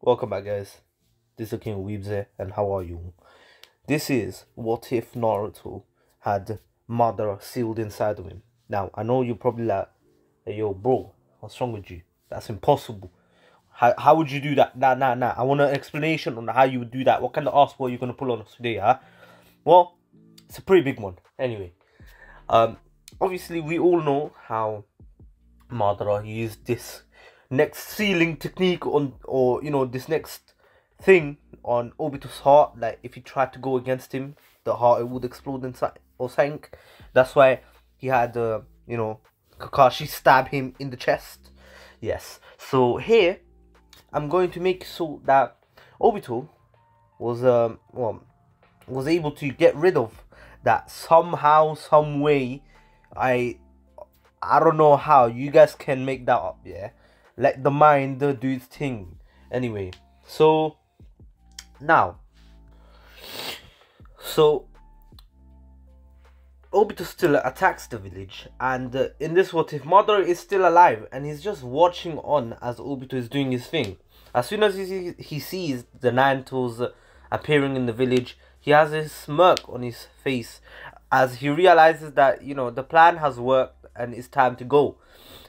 Welcome back, guys. This is King Weebs here, and how are you? This is what if Naruto had Madara sealed inside of him. Now, I know you're probably like, hey, yo, bro, what's wrong with you? That's impossible. How would you do that? Nah. I want an explanation on how you would do that. What kind of ass boy are you going to pull on us today, huh? Well, it's a pretty big one. Anyway, obviously, we all know how Madara used this next sealing technique on, or this next thing on Obito's heart. Like if he tried to go against him, the heart it would explode inside or sank. That's why he had Kakashi stab him in the chest. Yes. So here I'm going to make so that Obito was was able to get rid of that somehow, some way. I don't know how. You guys can make that up, yeah? Let the mind do its thing. Anyway, so now, Obito still attacks the village, and in this what if Madara is still alive and he's just watching on as Obito is doing his thing. As soon as he sees the Nine Tails appearing in the village, he has a smirk on his face as he realizes that the plan has worked and it's time to go.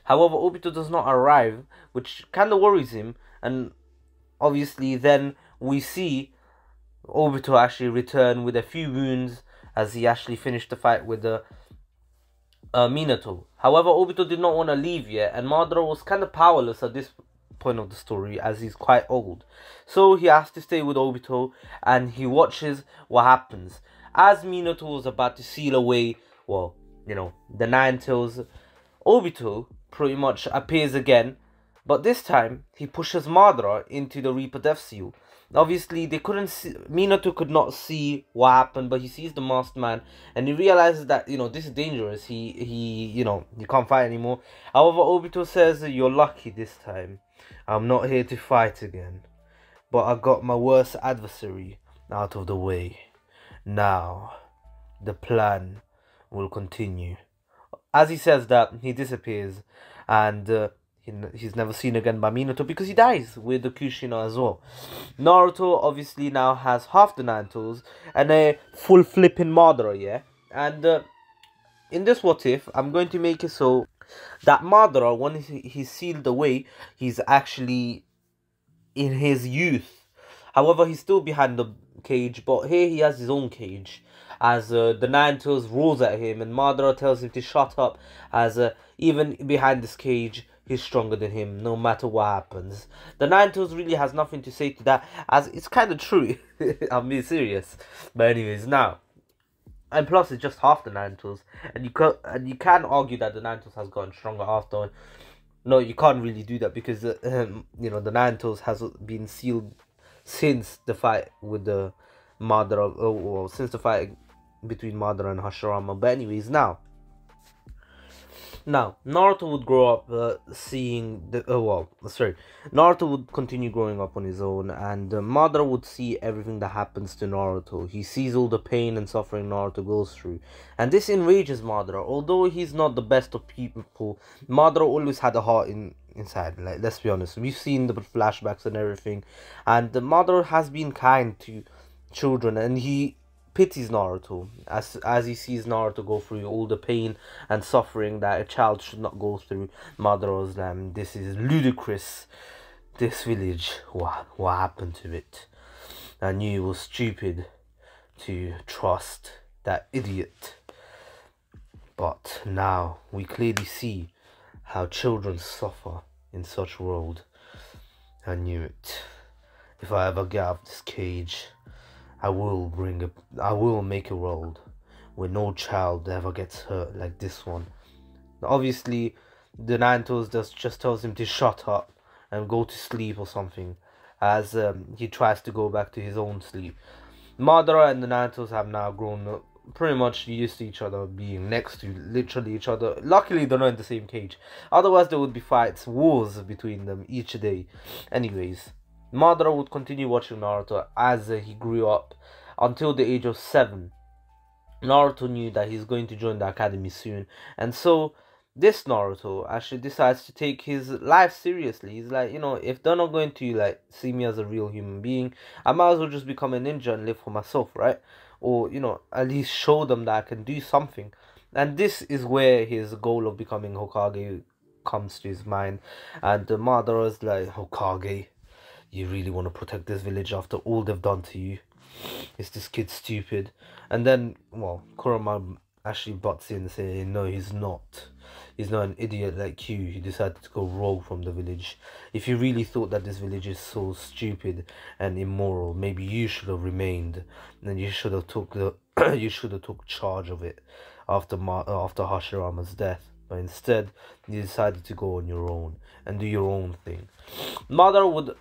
However, Obito does not arrive, which kind of worries him, and obviously then we see Obito actually return with a few wounds as he actually finished the fight with the Minato. However, Obito did not want to leave yet, and Madara was kind of powerless at this point of the story as he's quite old. So he has to stay with Obito and he watches what happens. As Minato was about to seal away, the Nine Tails, Obito pretty much appears again, but this time he pushes Madara into the Reaper Death Seal. Obviously, they couldn't see, Minato could not see what happened, but he sees the masked man and he realizes that this is dangerous. He can't fight anymore. However, Obito says, "You're lucky this time. I'm not here to fight again, but I got my worst adversary out of the way. Now, the plan will continue." As he says that, he disappears, and he's never seen again by Minato because he dies with the Kushina as well. Naruto obviously now has half the Nine Tails and a full flipping Madara, yeah? And in this what if, I'm going to make it so that Madara, when he's sealed away, he's actually in his youth. However, he's still behind the cage, but here he has his own cage. As the Nine Tails roars at him and Madara tells him to shut up, as even behind this cage, he's stronger than him no matter what happens. The Nine Tails really has nothing to say to that, as it's kind of true. I'm being serious. But anyways, now, and plus it's just half the Nine Tails, and you can argue that the Nine Tails has gotten stronger after. No, you can't really do that because the Nine Tails has been sealed since the fight with the Madara, since the fight between Madara and Hashirama. But anyways, now Naruto would grow up seeing the Naruto would continue growing up on his own, and Madara would see everything that happens to Naruto. He sees all the pain and suffering Naruto goes through, and this enrages Madara. Although he's not the best of people, Madara always had a heart inside. Like, let's be honest, we've seen the flashbacks and everything, and Madara has been kind to children, and he pities Naruto as he sees Naruto go through all the pain and suffering that a child should not go through. Madara's this is ludicrous. This village, what happened to it? I knew it was stupid to trust that idiot, but now we clearly see how children suffer in such world. I knew it. If I ever get out of this cage, I will make a world where no child ever gets hurt like this one. Obviously, the Nine Tails just tells him to shut up and go to sleep or something, as he tries to go back to his own sleep. Madara and the Nine Tails have now grown up, pretty much used to each other, being next to literally each other. Luckily, they're not in the same cage. Otherwise, there would be fights, wars between them each day. Anyways, Madara would continue watching Naruto as he grew up until the age of 7. Naruto knew that he's going to join the academy soon, and so this Naruto actually decides to take his life seriously. He's like, you know, if they're not going to like see me as a real human being, I might as well just become a ninja and live for myself, right? Or, you know, at least show them that I can do something. And this is where his goal of becoming Hokage comes to his mind. And Madara's like, Hokage, you really want to protect this village after all they've done to you? Is this kid stupid? And then, well, Kurama actually butts in saying, no, he's not. He's not an idiot like you. He decided to go rogue from the village. If you really thought that this village is so stupid and immoral, maybe you should have remained. And you should have took the you should have took charge of it after Hashirama's death. But instead, you decided to go on your own and do your own thing. Mother would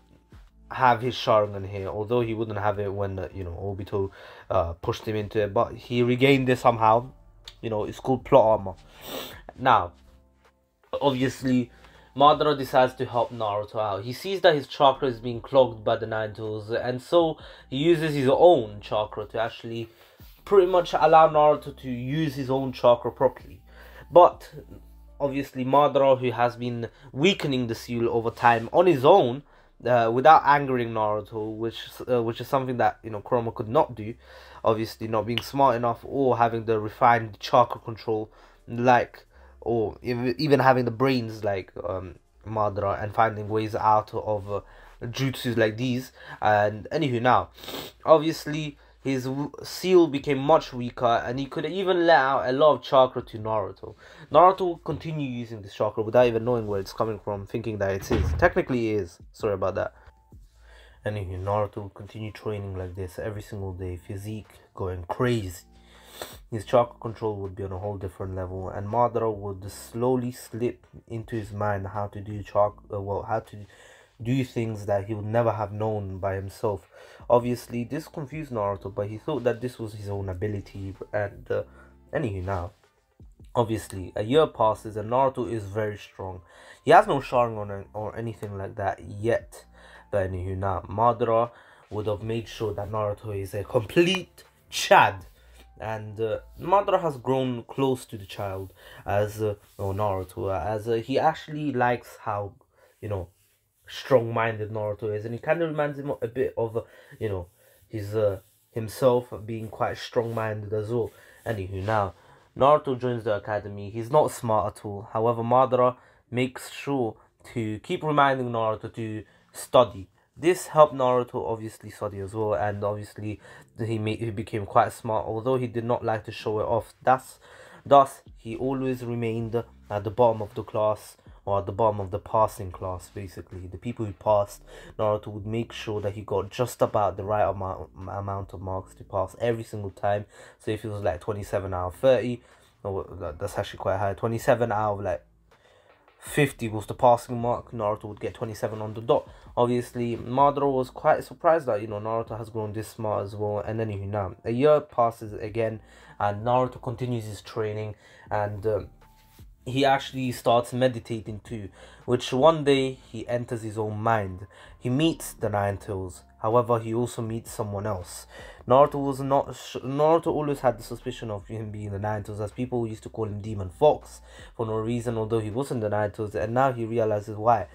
have his Sharingan here, although he wouldn't have it when you know, Obito pushed him into it, but he regained it somehow. You know, it's called plot armor. Now, obviously, Madara decides to help Naruto out. He sees that his chakra is being clogged by the Nine Tails, and so he uses his own chakra to actually pretty much allow Naruto to use his own chakra properly. But obviously, Madara, who has been weakening the seal over time on his own, without angering Naruto, which is something that, you know, Kurama could not do, obviously not being smart enough or having the refined chakra control, like, or even having the brains like Madara, and finding ways out of jutsus like these. And anywho, now obviously his seal became much weaker, and he could even let out a lot of chakra to Naruto. Naruto will continue using this chakra without even knowing where it's coming from, thinking that it's his. Technically it is. Sorry about that. Anyway, Naruto will continue training like this every single day, physique going crazy. His chakra control would be on a whole different level, and Madara would slowly slip into his mind how to do how to do things that he would never have known by himself. Obviously, this confused Naruto, but he thought that this was his own ability. And anywho, now, obviously, a year passes and Naruto is very strong. He has no Sharingan or anything like that yet. But anywho, now, Madara would have made sure that Naruto is a complete Chad. And Madara has grown close to the child as Naruto, as he actually likes how, you know, strong-minded Naruto is, and he kind of reminds him a bit of you know, his himself being quite strong-minded as well. Anywho, now Naruto joins the academy. He's not smart at all. However, Madara makes sure to keep reminding Naruto to study. This helped Naruto obviously study as well, and obviously he became quite smart, although he did not like to show it off. Thus he always remained at the bottom of the class, or at the bottom of the passing class. Basically, the people who passed, Naruto would make sure that he got just about the right amount of marks to pass every single time. So if it was like 27 out of 30, that's actually quite high. 27 out of like 50 was the passing mark, Naruto would get 27 on the dot. Obviously, Madara was quite surprised that, you know, Naruto has grown this smart as well. And anywho, now a year passes again, and Naruto continues his training, and he actually starts meditating too, which one day he enters his own mind. He meets the Nine Tails. However, he also meets someone else. Naruto always had the suspicion of him being the Nine Tails, as people used to call him Demon Fox for no reason, although he wasn't the Nine Tails, and now he realizes why.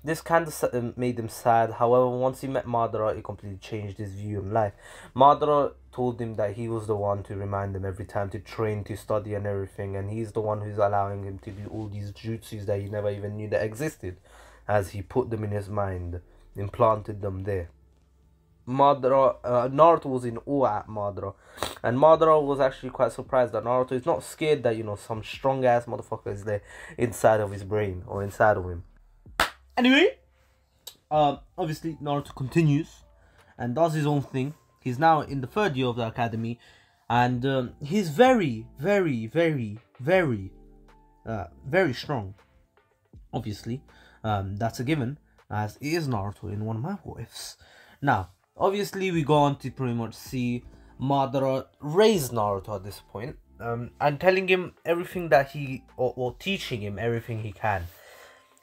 This kind of made him sad. However, once he met Madara, it completely changed his view on life. Madara told him that he was the one to remind him every time to train, to study and everything, and he's the one who's allowing him to do all these jutsus that he never even knew that existed, as he put them in his mind, implanted them there. Naruto was in awe at Madara, and Madara was actually quite surprised that Naruto is not scared that, you know, some strong ass motherfucker is there inside of his brain, or inside of him. Anyway, obviously Naruto continues and does his own thing. He's now in the 3rd year of the academy, and he's very, very, very, very, very strong. Obviously, that's a given, as it is Naruto in one of my what ifs. Now, obviously, we go on to pretty much see Madara raise Naruto at this point, and telling him everything that or teaching him everything he can.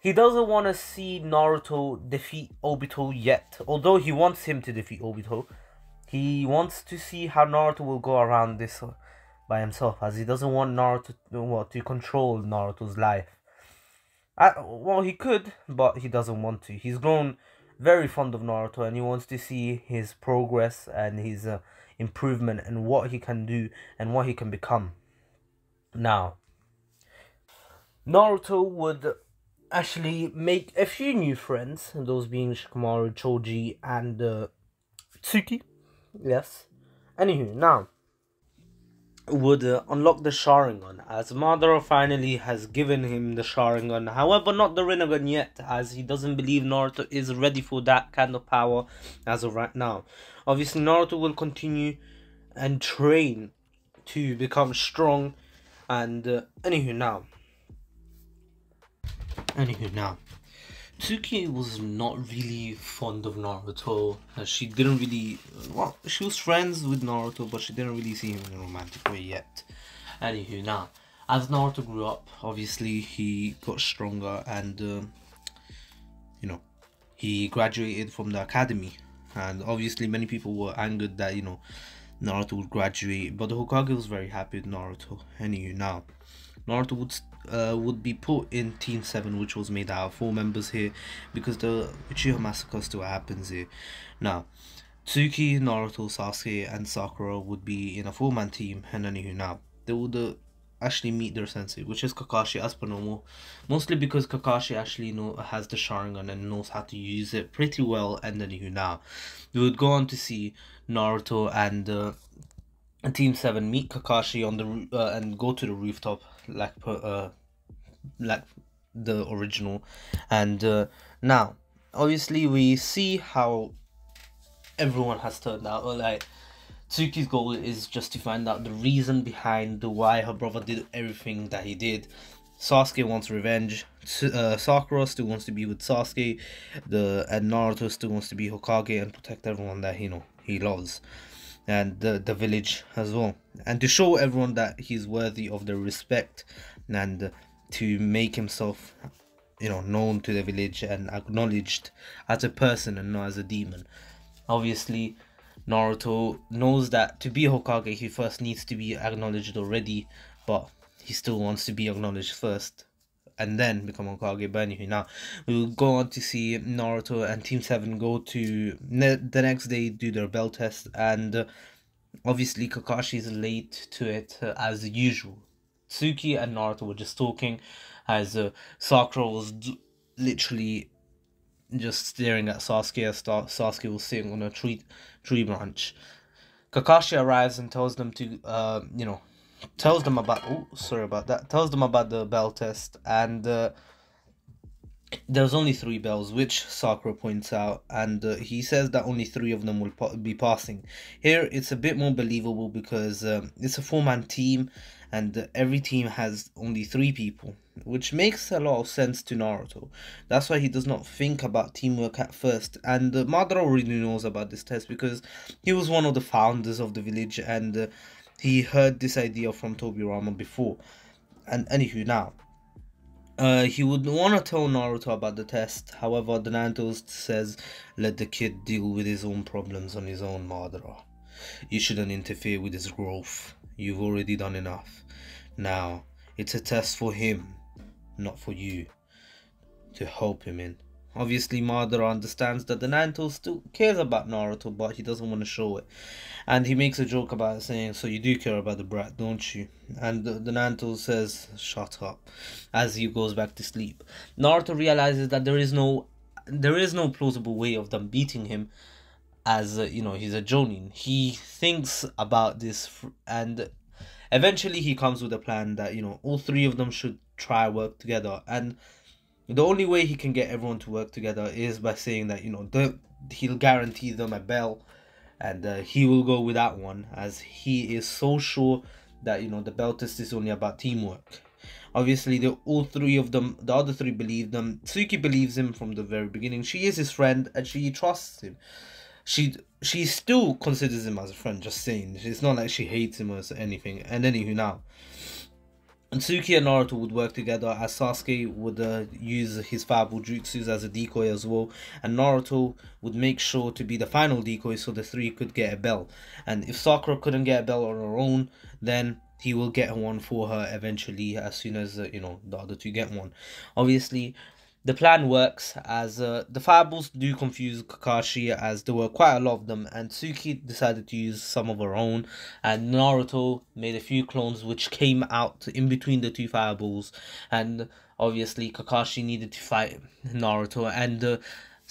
He doesn't want to see Naruto defeat Obito yet, although he wants him to defeat Obito. He wants to see how Naruto will go around this by himself, as he doesn't want Naruto to control Naruto's life. Well, he could, but he doesn't want to. He's grown very fond of Naruto, and he wants to see his progress and his improvement and what he can do and what he can become. Now, Naruto would actually make a few new friends, those being Shikamaru, Choji, and Tsuki. Yes. Anywho, now would unlock the Sharingan, as Madara finally has given him the Sharingan. However, not the Rinnegan yet, as he doesn't believe Naruto is ready for that kind of power as of right now. Obviously, Naruto will continue and train to become strong. And anywho now, Tsuki was not really fond of Naruto. She didn't really... Well, she was friends with Naruto, but she didn't really see him in a romantic way yet. Anywho, now, as Naruto grew up, obviously, he got stronger and, you know, he graduated from the academy. And obviously, many people were angered that, you know, Naruto would graduate. But the Hokage was very happy with Naruto. Anywho, now, Naruto would be put in Team 7, which was made out of 4 members here, because the Uchiha Massacre still happens here. Now, Tsuki, Naruto, Sasuke, and Sakura would be in a 4-man team, and anywho, now, they would actually meet their sensei, which is Kakashi as per normal, mostly because Kakashi actually has the Sharingan and knows how to use it pretty well, and anywho, now, we would go on to see Naruto and Team 7 meet Kakashi on the and go to the rooftop like the original. And now obviously we see how everyone has turned out. Like, Tsuki's goal is just to find out the reason behind why her brother did everything that he did. Sasuke wants revenge. Sakura still wants to be with Sasuke. And Naruto still wants to be Hokage and protect everyone that he loves, and the village as well, and to show everyone that he's worthy of their respect, and to make himself, known to the village and acknowledged as a person and not as a demon. Obviously, Naruto knows that to be Hokage he first needs to be acknowledged already, but he still wants to be acknowledged first and then become Hokage. But anyway, now we will go on to see Naruto and Team 7 go to the next day, do their bell test, and obviously Kakashi is late to it as usual. Tsuki and Naruto were just talking as Sakura was literally just staring at Sasuke as Sasuke was sitting on a tree branch. Kakashi arrives and tells them to tells them about the bell test, and there's only 3 bells, which Sakura points out, and he says that only 3 of them will be passing. Here it's a bit more believable because it's a 4-man team, and every team has only 3 people, which makes a lot of sense to Naruto. That's why he does not think about teamwork at first, and Madara already knows about this test because he was one of the founders of the village, and he heard this idea from Tobirama before. And anywho, now he would want to tell Naruto about the test. However, the Naruto says, let the kid deal with his own problems on his own, Madara. You shouldn't interfere with his growth. You've already done enough. Now, it's a test for him, not for you, to help him in. Obviously, Madara understands that the Naruto still cares about Naruto, but he doesn't want to show it. And he makes a joke about it, saying, so you do care about the brat, don't you? And the Naruto says, shut up, as he goes back to sleep. Naruto realizes that there is no plausible way of them beating him, as, he's a Jonin. He thinks about this, and eventually he comes with a plan that, all 3 of them should try work together. And the only way he can get everyone to work together is by saying that, he'll guarantee them a bell, and he will go with that one, as he is so sure that, the bell test is only about teamwork. Obviously, all 3 of them, the other 3 believe them. Tsuki believes him from the very beginning. She is his friend, and she trusts him. She still considers him as a friend, just saying. It's not like she hates him or anything. And anywho, now, and Tsuki and Naruto would work together, as Sasuke would use his fireball jutsus as a decoy as well, and Naruto would make sure to be the final decoy so the 3 could get a bell. And if Sakura couldn't get a bell on her own, then he will get one for her eventually as soon as you know, the other two get one. Obviously the plan works as the fireballs do confuse Kakashi, as there were quite a lot of them, and Tsuki decided to use some of her own, and Naruto made a few clones which came out in between the two fireballs, and obviously Kakashi needed to fight Naruto, and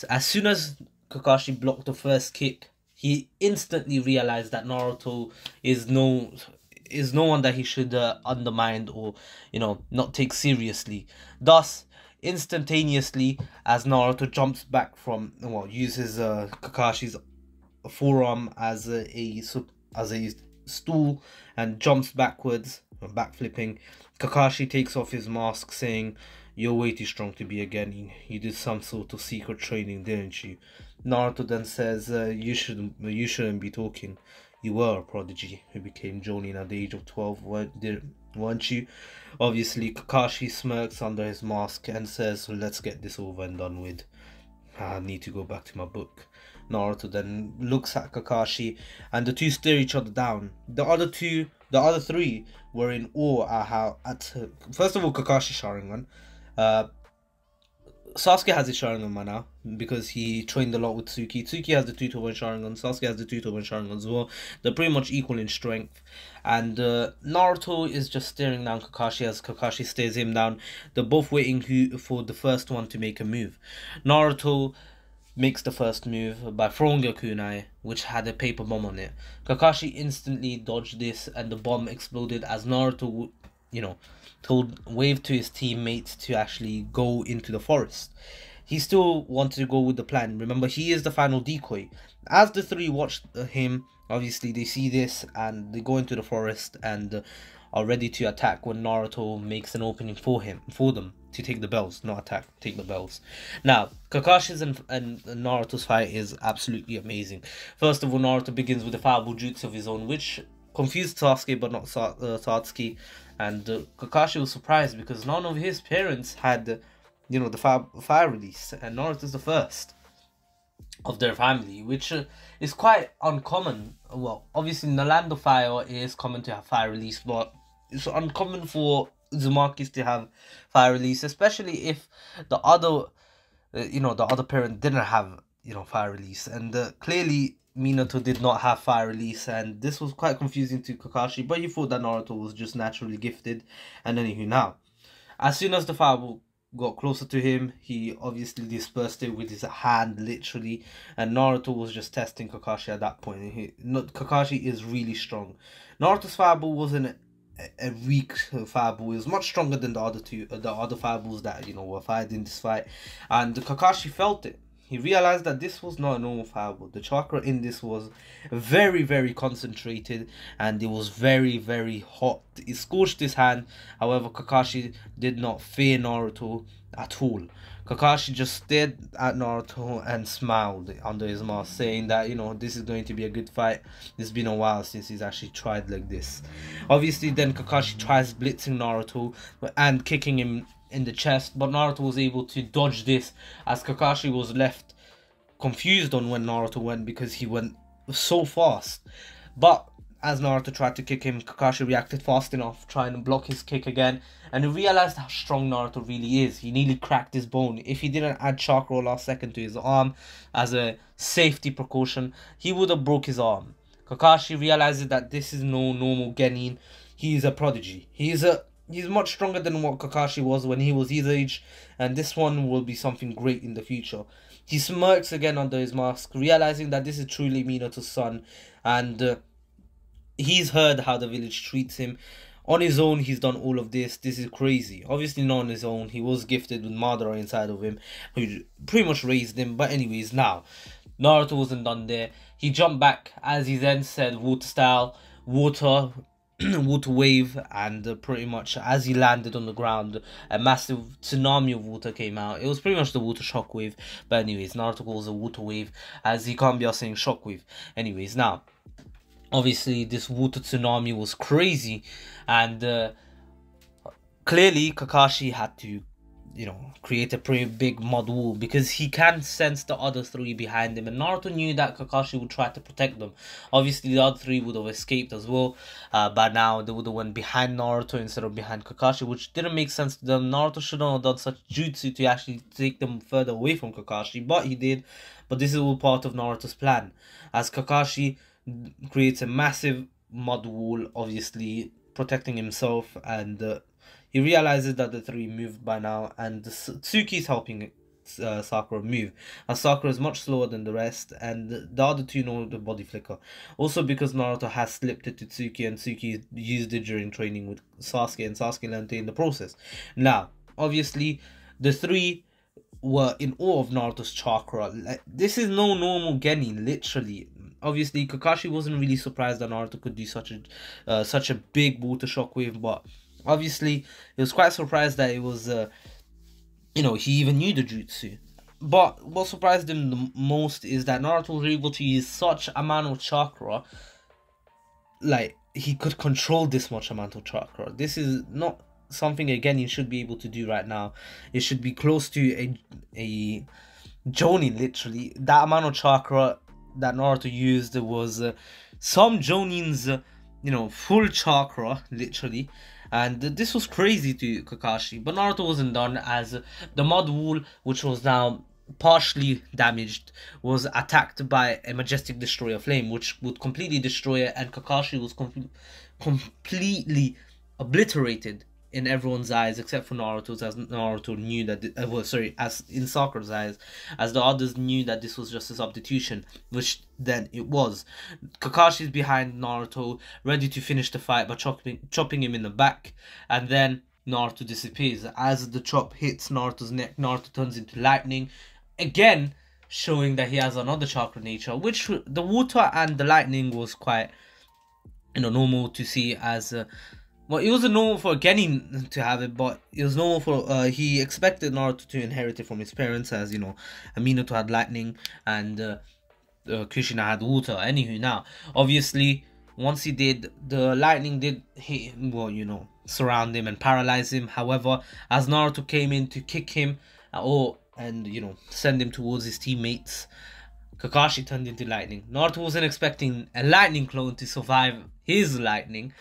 as soon as Kakashi blocked the first kick, he instantly realized that Naruto is no one that he should undermine or, you know, not take seriously. Thus, instantaneously, as Naruto jumps back from, well, uses Kakashi's forearm as a stool and jumps backwards, backflipping, Kakashi takes off his mask, saying, "You're way too strong to be a genin. You did some sort of secret training, didn't you?" Naruto then says, you shouldn't be talking. You were a prodigy who became Jonin at the age of 12, weren't you?" Obviously, Kakashi smirks under his mask and says, "Let's get this over and done with. I need to go back to my book." Naruto then looks at Kakashi, and the two stare each other down. The other three were in awe first of all, Kakashi Sharingan. Sasuke has his Sharingan by now because he trained a lot with Tsuki. Tsuki has the 2-to-1 Sharingan. Sasuke has the 2-to-1 Sharingan as well. They're pretty much equal in strength. And Naruto is just staring down Kakashi as Kakashi stares him down. They're both waiting for the first one to make a move. Naruto makes the first move by throwing a kunai, which had a paper bomb on it. Kakashi instantly dodged this, and the bomb exploded as Naruto, you know, waved to his teammates to actually go into the forest. He still wanted to go with the plan. Remember, he is the final decoy. As the three watch him, obviously they see this and they go into the forest and are ready to attack when Naruto makes an opening for them to take the bells. Not attack, take the bells. Now, Kakashi's and Naruto's fight is absolutely amazing. First of all, Naruto begins with a fireball jutsu of his own, which confused Sasuke but not Satsuki. And Kakashi was surprised because none of his parents had, you know, the fire release, and Naruto's the first of their family, which is quite uncommon. Well, obviously in the land of fire it is common to have fire release, but it's uncommon for Uzumakis to have fire release, especially if the other parent didn't have, you know, fire release. And clearly Minato did not have fire release, and this was quite confusing to Kakashi, but he thought that Naruto was just naturally gifted. And anywho, now, as soon as the fireball got closer to him, he obviously dispersed it with his hand, literally, and Naruto was just testing Kakashi at that point. Kakashi is really strong. Naruto's fireball wasn't a weak fireball. It was much stronger than the other fireballs that, you know, were fired in this fight, and Kakashi felt it. He realized that this was not a normal fireball. The chakra in this was very, very concentrated, and it was very, very hot. It scorched his hand. However, Kakashi did not fear Naruto at all. Kakashi just stared at Naruto and smiled under his mask, saying that, you know, this is going to be a good fight. It's been a while since he's actually tried like this. Obviously, then Kakashi tries blitzing Naruto and kicking him in the chest, but Naruto was able to dodge this, as Kakashi was left confused on when Naruto went because he went so fast. But as Naruto tried to kick him, Kakashi reacted fast enough, trying to block his kick again, and he realized how strong Naruto really is. He nearly cracked his bone. If he didn't add chakra last second to his arm as a safety precaution, he would have broke his arm. Kakashi realizes that this is no normal genin. He is a prodigy. He's much stronger than what Kakashi was when he was his age, and this one will be something great in the future. He smirks again under his mask, realizing that this is truly Minato's son, and he's heard how the village treats him. On his own, he's done all of this. This is crazy. Obviously not on his own. He was gifted with Madara inside of him, who pretty much raised him. But anyways, now, Naruto wasn't done there. He jumped back, as he then said, water style, water wave, and pretty much as he landed on the ground, a massive tsunami of water came out. It was pretty much the water shockwave, but anyways, Naruto calls it water wave, as he can't be saying shockwave. Anyways, now, obviously this water tsunami was crazy, and clearly Kakashi had to create a pretty big mud wall, because he can sense the other three behind him, and Naruto knew that Kakashi would try to protect them. Obviously the other three would have escaped as well, but now they would have went behind Naruto instead of behind Kakashi, which didn't make sense to them. Naruto shouldn't have done such jutsu to actually take them further away from Kakashi, but he did. But this is all part of Naruto's plan, as Kakashi creates a massive mud wall, obviously protecting himself, and he realizes that the three moved by now, and Tsuki is helping Sakura move, as Sakura is much slower than the rest, and the other two know the body flicker. Also because Naruto has slipped it to Tsuki, and Tsuki used it during training with Sasuke, and Sasuke learned it in the process. Now, obviously, the three were in awe of Naruto's chakra. Like, this is no normal Genin, literally. Obviously, Kakashi wasn't really surprised that Naruto could do such a big water shockwave, but obviously, he was quite surprised that it was, he even knew the jutsu. But what surprised him the most is that Naruto was able to use such amount of chakra. Like, he could control this much amount of chakra. This is not something, again, you should be able to do right now. It should be close to a Jonin, literally. That amount of chakra that Naruto used was some Jonin's, full chakra, literally. And this was crazy to Kakashi, but Naruto wasn't done, as the mud wall, which was now partially damaged, was attacked by a majestic destroyer flame, which would completely destroy it, and Kakashi was completely obliterated in everyone's eyes except for Naruto's, as Naruto knew that as in Sakura's eyes, as the others knew that this was just a substitution, which then it was. Kakashi's behind Naruto, ready to finish the fight by chopping him in the back, and then Naruto disappears. As the chop hits Naruto's neck, Naruto turns into lightning, again showing that he has another chakra nature, which the water and the lightning was quite normal to see, as well, it wasn't normal for Genin to have it, but it was normal for, he expected Naruto to inherit it from his parents, as, Minato had lightning, and Kushina had water. Anywho, now, obviously, once he did, the lightning did hit him, well, surround him and paralyze him. However, as Naruto came in to kick him, and send him towards his teammates, Kakashi turned into lightning. Naruto wasn't expecting a lightning clone to survive his lightning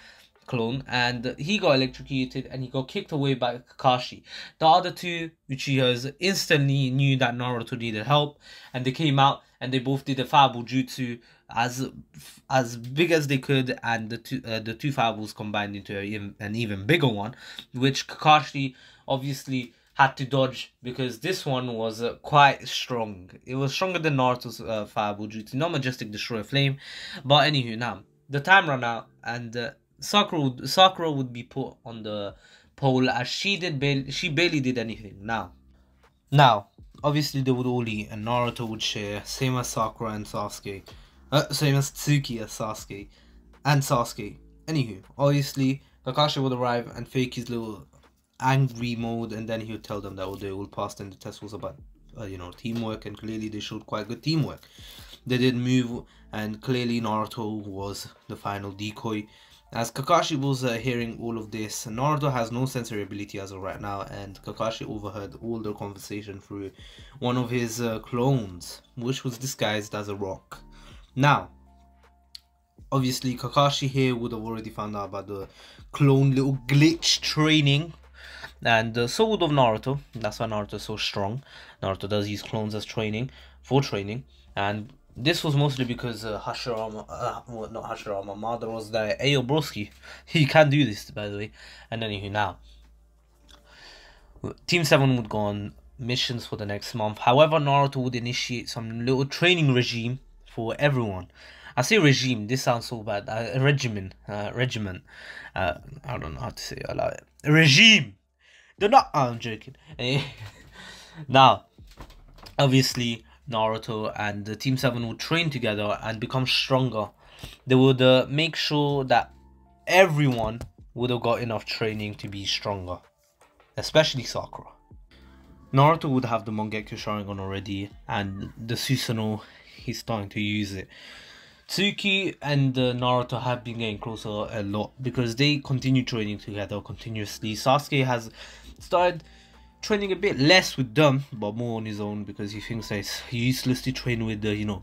clone, and he got electrocuted and he got kicked away by Kakashi. The other two Uchihas instantly knew that Naruto needed help, and they came out and they both did a fireball jutsu as big as they could, and the two fireballs combined into an even bigger one, which Kakashi obviously had to dodge, because this one was quite strong. It was stronger than Naruto's fireball jutsu, not majestic destroyer flame. But anywho, now the time ran out, and Sakura would be put on the pole, as she barely did anything. Now, obviously they would all eat, and Naruto would share, same as Sakura and Sasuke, same as Tsuki and Sasuke. Anywho, obviously Kakashi would arrive and fake his little angry mode, and then he would tell them that they all passed and the test was about teamwork, and clearly they showed quite good teamwork. They did move, and clearly Naruto was the final decoy. As Kakashi was hearing all of this, Naruto has no sensory ability as of right now, and Kakashi overheard all their conversation through one of his clones, which was disguised as a rock. Now, obviously Kakashi here would have already found out about the clone little glitch training, and so would have Naruto. That's why Naruto is so strong. Naruto does use clones as training, and this was mostly because Madara was like, "Ayo broski, he can't do this," by the way. And anywho, now Team 7 would go on missions for the next month. However, Naruto would initiate some little training regime for everyone. I say regime, this sounds so bad. Regiment. I don't know how to say it. I like it. Regime. They're not. Oh, I'm joking. Now, obviously, Naruto and the Team 7 would train together and become stronger. They would make sure that everyone would have got enough training to be stronger, especially Sakura. Naruto would have the Mangekyo Sharingan already, and the Susanoo, he's starting to use it. Tsuki and Naruto have been getting closer a lot because they continue training together continuously. Sasuke has started training a bit less with them, but more on his own, because he thinks that it's useless to train with the,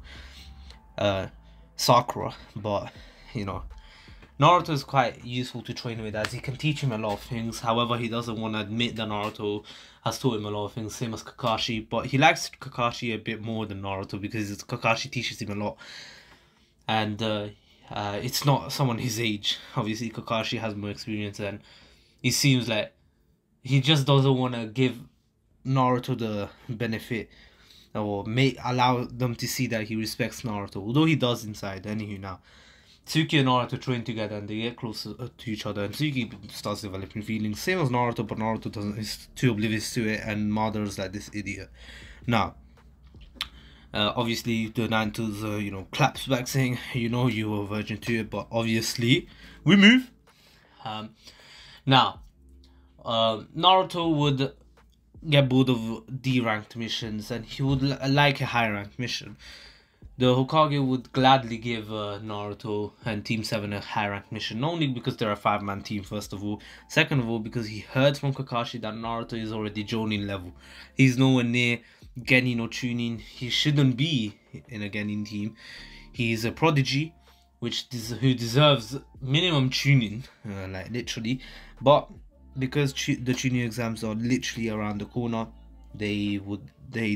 Sakura. But, Naruto is quite useful to train with, as he can teach him a lot of things. However, he doesn't want to admit that Naruto has taught him a lot of things, same as Kakashi. But he likes Kakashi a bit more than Naruto, because Kakashi teaches him a lot. And it's not someone his age. Obviously, Kakashi has more experience, and it seems like he just doesn't want to give Naruto the benefit, or allow them to see that he respects Naruto, although he does inside. Anywho, now Tsuki and Naruto train together, and they get closer to each other, and Tsuki starts developing feelings, same as Naruto, but Naruto doesn't, is too oblivious to it, and Madara's like this idiot. Now, obviously the Naruto's claps back saying, you were a virgin to it, but obviously we move. Now, Naruto would get bored of D-ranked missions, and he would like a high-ranked mission. The Hokage would gladly give Naruto and Team 7 a high-ranked mission, not only because they're a 5-man team, first of all. Second of all, because he heard from Kakashi that Naruto is already Jonin level. He's nowhere near Genin or Chunin. He shouldn't be in a Genin team. He's a prodigy, who deserves minimum Chunin, like literally. But because the Chunin exams are literally around the corner, they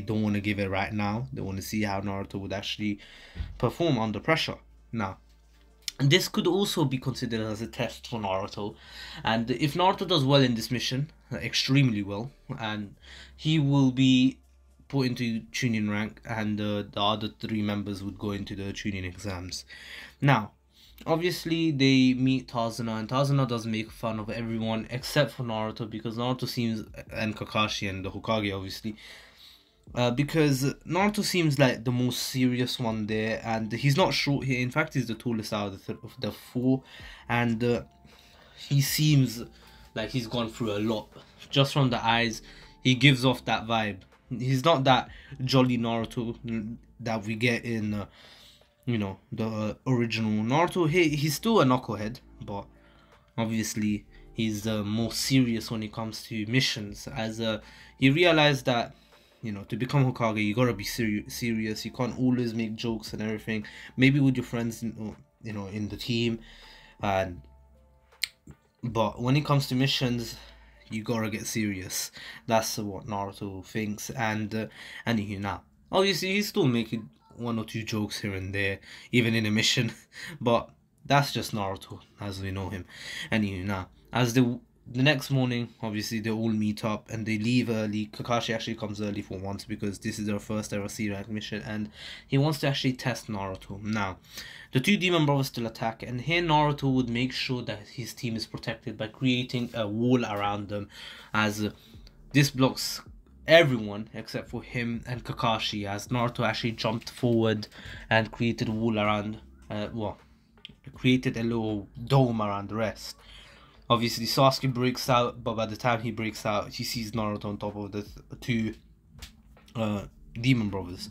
don't want to give it right now. They want to see how Naruto would actually perform under pressure. Now, this could also be considered as a test for Naruto, and if Naruto does well in this mission, extremely well, and he will be put into Chunin rank, and the other 3 members would go into the Chunin exams. Now, obviously they meet Tazuna, and Tazuna does make fun of everyone except for Naruto, because Naruto seems, and Kakashi and the Hokage obviously, because Naruto seems like the most serious one there, and he's not short here. In fact, he's the tallest out of the 4, and he seems like he's gone through a lot. Just from the eyes, he gives off that vibe. He's not that jolly Naruto that we get in the original Naruto. He's still a knucklehead, but obviously he's more serious when it comes to missions, as he realized that to become Hokage you gotta be serious. You can't always make jokes and everything, maybe with your friends in the team, but when it comes to missions you gotta get serious. That's what Naruto thinks. And anywho, now obviously he's still making 1 or 2 jokes here and there, even in a mission, but that's just Naruto as we know him. Anywho, now as the next morning, obviously they all meet up and they leave early. Kakashi actually comes early for once, because this is their first ever C-rank mission, and he wants to actually test Naruto. Now, the 2 demon brothers still attack, and here Naruto would make sure that his team is protected by creating a wall around them, as this blocks everyone except for him and Kakashi, as Naruto actually jumped forward and created a wall around, created a little dome around the rest. Obviously Sasuke breaks out, but by the time he breaks out, he sees Naruto on top of the 2 demon brothers.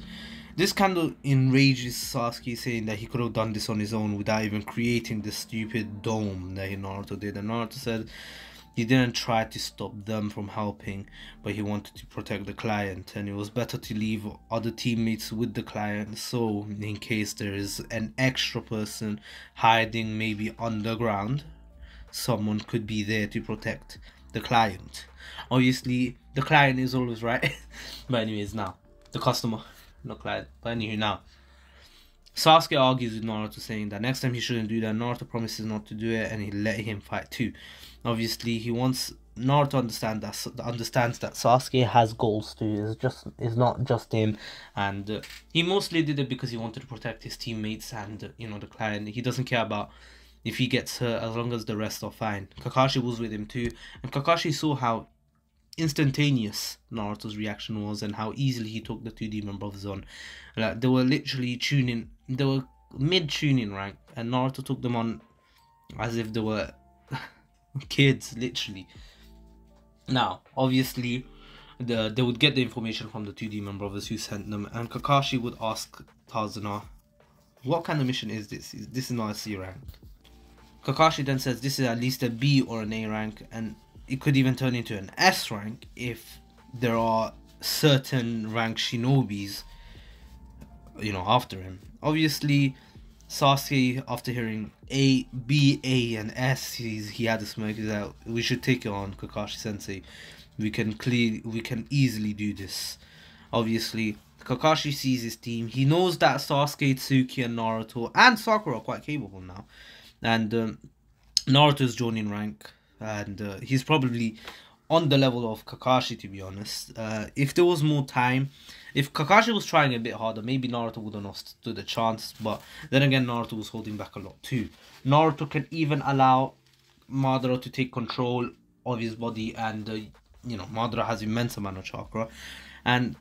This kind of enrages Sasuke, saying that he could have done this on his own without even creating this stupid dome that Naruto did. And Naruto said he didn't try to stop them from helping, but he wanted to protect the client, and it was better to leave other teammates with the client, so in case there is an extra person hiding maybe underground, someone could be there to protect the client. Obviously the client is always right. But anyways, now the customer, not client. But anyway, now Sasuke argues with Naruto, saying that next time he shouldn't do that. Naruto promises not to do it, and he let him fight too. Obviously he wants Naruto to understands that Sasuke has goals too. It's not just him, and he mostly did it because he wanted to protect his teammates and the client. He doesn't care about if he gets hurt, as long as the rest are fine. Kakashi was with him too, and Kakashi saw how instantaneous Naruto's reaction was, and how easily he took the 2 demon brothers on. Like, they were literally they were mid-tuning rank, and Naruto took them on as if they were kids, literally. Now, obviously, they would get the information from the 2 demon brothers who sent them, and Kakashi would ask Tazuna, what kind of mission is this? This is not a C rank. Kakashi then says this is at least a B or an A rank, and it could even turn into an S rank if there are certain rank shinobis, you know, after him. Obviously, Sasuke, after hearing A, B, A, and S, he had a smirk. He's like, we should take it on, Kakashi Sensei. We can easily do this. Obviously, Kakashi sees his team. He knows that Sasuke, Tsuki, and Naruto and Sakura are quite capable now, and Naruto's joining rank, and he's probably on the level of Kakashi, to be honest. If there was more time, if Kakashi was trying a bit harder, maybe Naruto would have not stood a chance. But then again, Naruto was holding back a lot too. Naruto can even allow Madara to take control of his body, and you know, Madara has immense amount of chakra, and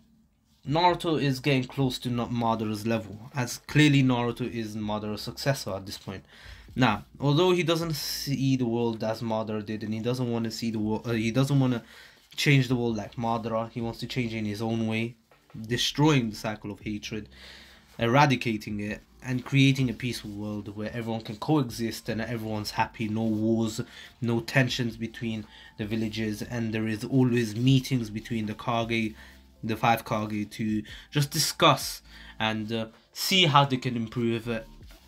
Naruto is getting close to Madara's level, as clearly Naruto is Madara's successor at this point. Now, although he doesn't see the world as Madara did, and he doesn't want to see the world, he doesn't want to change the world like Madara. He wants to change it in his own way, destroying the cycle of hatred, eradicating it, and creating a peaceful world where everyone can coexist and everyone's happy. No wars, no tensions between the villages, and there is always meetings between the Kage, the 5 Kage, to just discuss and see how they can improve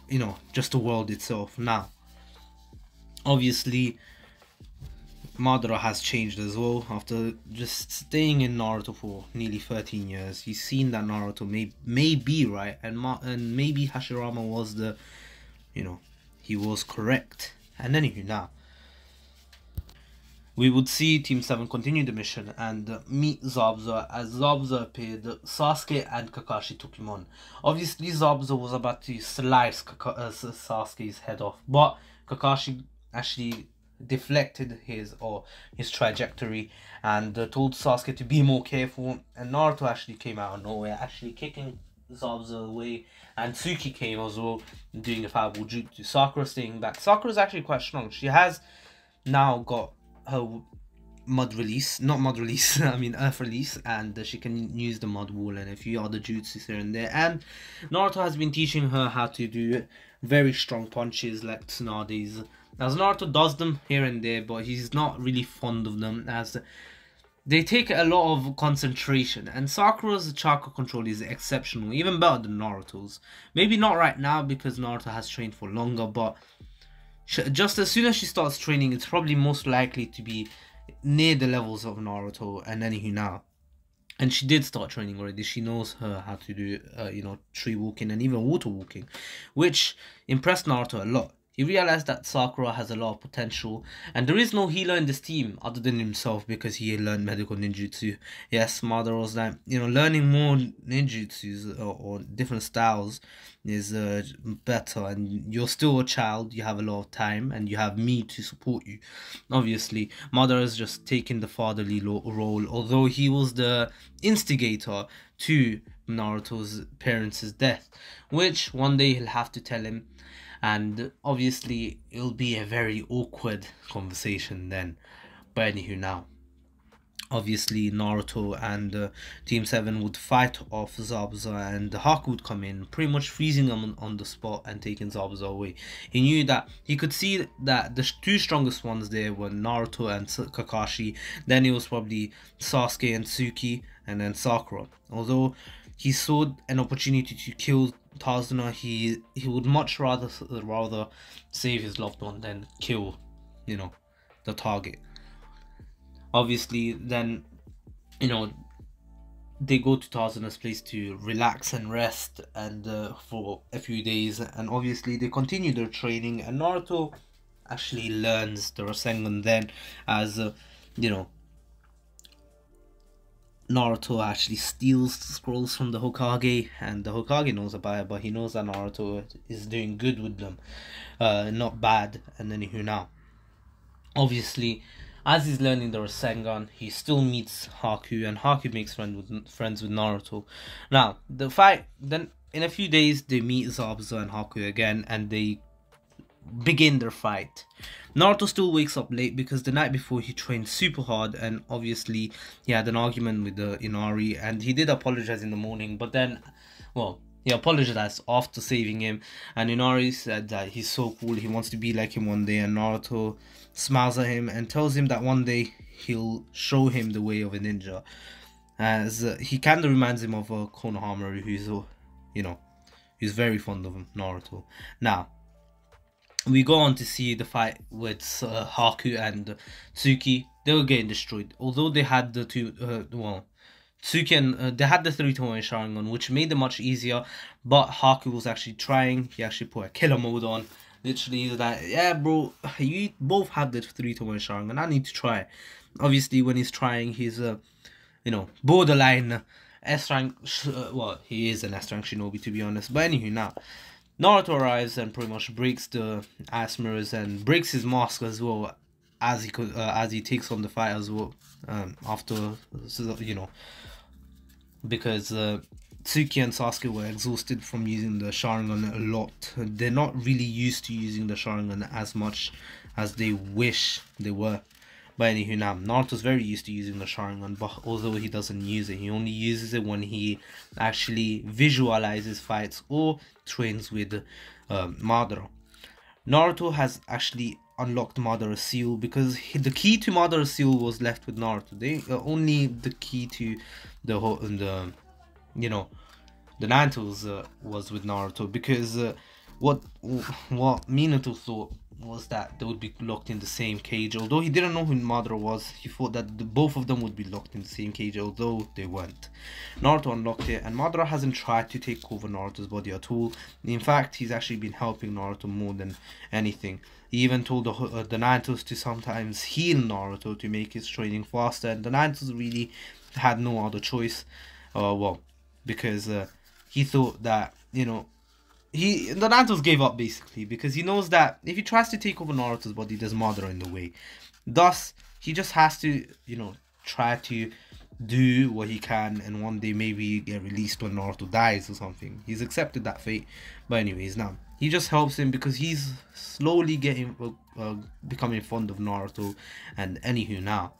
you know, just the world itself. Now, obviously, Madara has changed as well. After just staying in Naruto for nearly 13 years, he's seen that Naruto may be right, and maybe Hashirama was the, you know, he was correct. And anywho, now we would see Team 7 continue the mission and meet Zabuza. As Zabuza appeared, Sasuke and Kakashi took him on. Obviously, Zabuza was about to slice Sasuke's head off, but Kakashi actually deflected his trajectory and told Sasuke to be more careful. And Naruto actually came out of nowhere, actually kicking Zabuza away, and Tsuki came as well, doing a fireball jutsu. Sakura staying back. Sakura is actually quite strong. She has now got her mud release, not mud release, I mean earth release, and she can use the mud wall and a few other jutsus here and there. And Naruto has been teaching her how to do very strong punches like Tsunade's. As Naruto does them here and there, but he's not really fond of them, as they take a lot of concentration. And Sakura's chakra control is exceptional, even better than Naruto's. Maybe not right now because Naruto has trained for longer, but just as soon as she starts training, it's probably most likely to be near the levels of Naruto and anywho now. And she did start training already. She knows how to do, you know, tree walking and even water walking, which impressed Naruto a lot. He realized that Sakura has a lot of potential, and there is no healer in this team other than himself because he learned medical ninjutsu. Yes, Madara was like, you know, learning more ninjutsus or different styles is better, and you're still a child, you have a lot of time, and you have me to support you. Obviously, Madara is just taking the fatherly role, although he was the instigator to Naruto's parents' death, which one day he'll have to tell him. And obviously it'll be a very awkward conversation then. But anywho, now obviously Naruto and Team 7 would fight off Zabuza, and Haku would come in, pretty much freezing him on the spot and taking Zabuza away. He knew that he could see that the 2 strongest ones there were Naruto and Kakashi. Then it was probably Sasuke and Tsuki, and then Sakura. Although he saw an opportunity to kill Tazuna, he would much rather save his loved one than kill, you know, the target. Obviously, then, you know, they go to Tazuna's place to relax and rest and for a few days, and obviously they continue their training, and Naruto actually learns the Rasengan then, as you know, Naruto actually steals the scrolls from the Hokage, and the Hokage knows about it, but he knows that Naruto is doing good with them, not bad. And then now, obviously, as he's learning the Rasengan, he still meets Haku, and Haku makes friends with Naruto. Now, the fight, then in a few days, they meet Zabuza and Haku again, and they begin their fight. Naruto still wakes up late because the night before he trained super hard, and obviously he had an argument with the Inari, and he did apologize in the morning, but then, well, he apologized after saving him, and Inari said that he's so cool, he wants to be like him one day, and Naruto smiles at him and tells him that one day he'll show him the way of a ninja, as he kind of reminds him of Konohamaru, who's you know, who's very fond of Naruto. Now we go on to see the fight with Haku and Tsuki. They were getting destroyed, although they had the two Tsuki and they had the 3-to-1 Sharingan, which made it much easier. But Haku was actually trying. He actually put a killer mode on. Literally, he was like, yeah, bro, you both have the 3-to-1 Sharingan. I need to try. Obviously, when he's trying, he's you know, borderline S rank. Well, he is an S rank shinobi, to be honest. But anywho, now Naruto arrives and pretty much breaks the ice mirrors and breaks his mask as well, as he takes on the fight as well. After, you know, because Tsuki and Sasuke were exhausted from using the Sharingan a lot. They're not really used to using the Sharingan as much as they wish they were. But anywho, now Naruto's very used to using the Sharingan, but although he doesn't use it, he only uses it when he actually visualizes fights or trains with Madara. Naruto has actually unlocked Madara's seal, because the key to Madara's seal was left with Naruto. They only the key to the whole you know, the Ninetales was with Naruto, because what Minato thought was that they would be locked in the same cage. Although he didn't know who Madara was, he thought that both of them would be locked in the same cage, although they weren't. Naruto unlocked it, and Madara hasn't tried to take over Naruto's body at all. In fact, he's actually been helping Naruto more than anything. He even told the Ninetales to sometimes heal Naruto to make his training faster, and the Ninetales really had no other choice. Well, because he thought that, you know, the Ninetales gave up basically, because he knows that if he tries to take over Naruto's body, there's Madara in the way. Thus, he just has to, you know, try to do what he can, and one day maybe get released when Naruto dies or something. He's accepted that fate. But anyways, now he just helps him because he's slowly getting becoming fond of Naruto. And anywho, now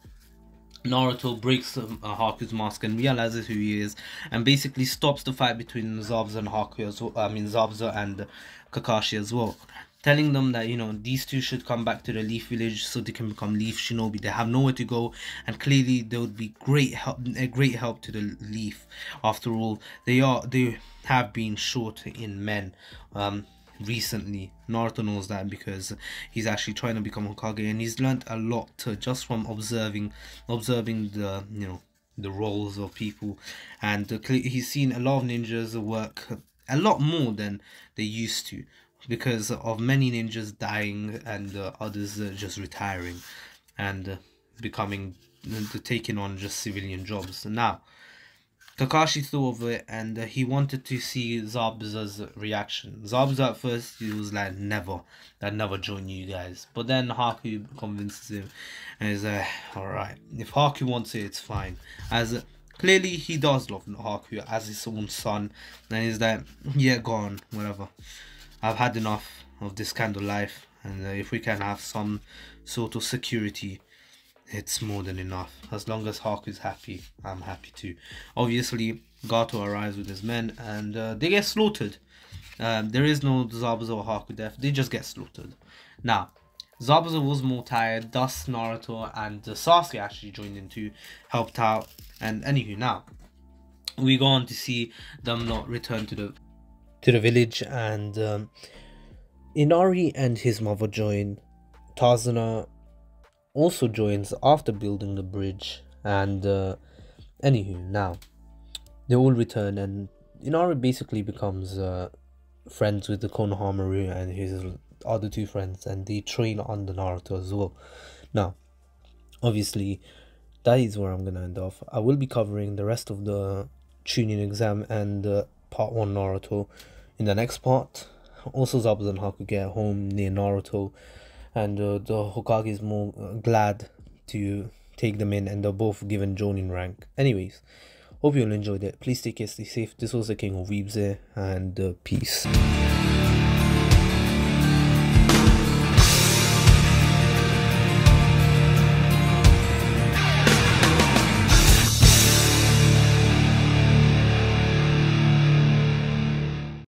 Naruto breaks Haku's mask and realizes who he is, and basically stops the fight between Zabuza and Haku as well. I mean, Zabuza and Kakashi as well, telling them that, you know, these two should come back to the Leaf Village so they can become Leaf Shinobi. They have nowhere to go, and clearly they would be a great help to the Leaf. After all, they have been short in men recently. Naruto knows that because he's actually trying to become Hokage, and he's learned a lot just from observing the, you know, the roles of people, and he's seen a lot of ninjas work a lot more than they used to, because of many ninjas dying and others just retiring and taking on just civilian jobs. Now Kakashi thought of it, and he wanted to see Zabuza's reaction. Zabuza at first, he was like, never, I'd never join you guys. But then Haku convinces him, and he's like, alright, if Haku wants it, it's fine. As clearly he does love Haku as his own son, and he's like, yeah, go on, whatever. I've had enough of this kind of life, and if we can have some sort of security, it's more than enough. As long as Haku's happy, I'm happy too. Obviously, Gato arrives with his men, and they get slaughtered. There is no Zabuza or Haku death, they just get slaughtered. Now, Zabuza was more tired, thus Naruto and Sasuke actually joined in to help out. And anywho, now we go on to see them not return to the village, and Inari and his mother join. Tazuna also joins after building the bridge, and anywho, now they all return, and Inari basically becomes friends with the Konohamaru and his other two friends, and they train under Naruto as well. Now obviously that is where I'm gonna end off. I will be covering the rest of the Chunin exam and part 1 Naruto in the next part. Also, Zabuza and Haku get home near Naruto, and the Hokage is more glad to take them in, and they're both given Jonin rank. Anyways, hope you all enjoyed it. Please take care, stay safe. This was the King of Weebs here, and peace.